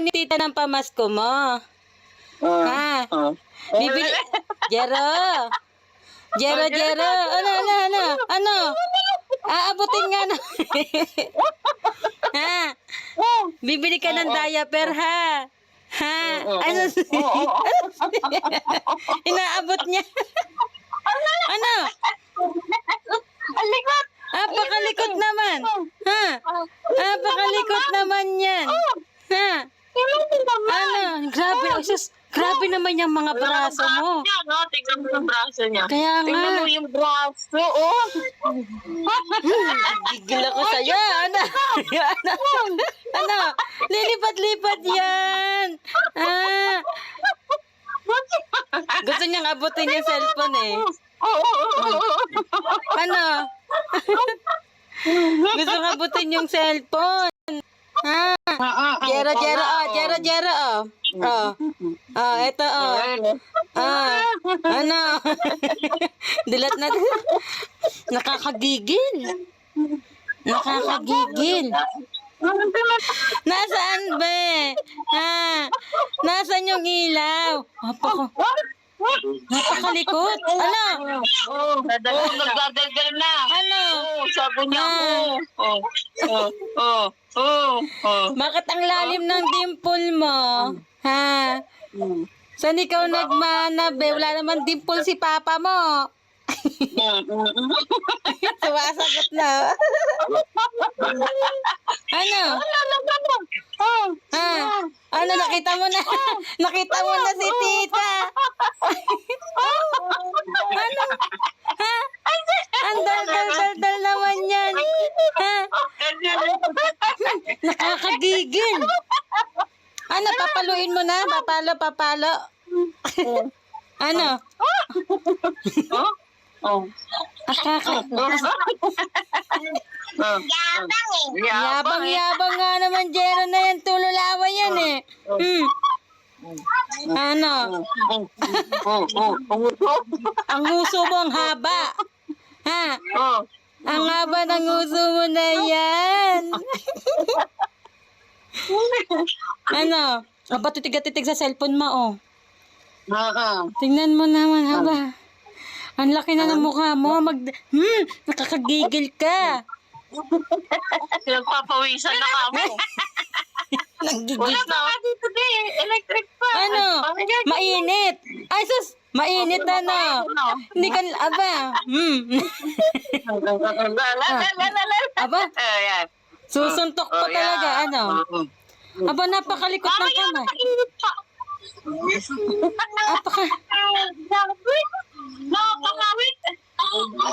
ni tita ng pamasko mo? Ha? Bibili... Jero! Jero! Ano? Aabutin nga na. Ha? Bibili ka ng diaper, ha? Ha? Ano? Inaabot niya. Ano? Apakalikot naman. Ha? Apakalikot naman yan. Ha? Ano? Grabe. Oh, sus. Grabe naman yung mga braso mo. Tignan mo yung braso niya. Kaya nga. Tignan mo yung braso, oh. Gigil ako sa'yo. Ano? Ano? Lilipat-lipat yan. Ah. Gusto niyang abutin yung cellphone eh. Ano? Gusto nga abutin yung cellphone. Ha? Jero. Eto, ano? Dilat na. Nakakagigil. Nasaan ba? Ha? Nasaan yung ilaw? Napakalikot. Ano? Nagdadalgal na. Ano? Sabi niya Bakit ang lalim ng dimple mo? Ha? Saan ikaw nagmanab eh? Wala naman dimple si papa mo. Sumasagot na. Ano? Ano, nakita mo na? Nakita mo na si tita. Ano? Ha? Ang dal naman yan. Ha? Nakakagigil. Ano, papaluin mo na? Papalo. Ano? Yabang nga naman, Jero na yan. Tululawa yan eh. Ano? Ang uso mo ang haba. Ha? Ang haba ng uso mo na yan. Ano? Aba, titig-titig sa cellphone mo, oh. Tingnan mo naman, haba. Ang laki na ng mukha mo. Nakakagigil ka. Nagpapawisan na ka mo. Nanggigil Wala ka. na dito electric pa. Ano? Mainit. Ay, sus! Mainit ano? Hindi ka, aba. Aba, susuntok pa talaga, ano? Aba, napakalikot ng kamay.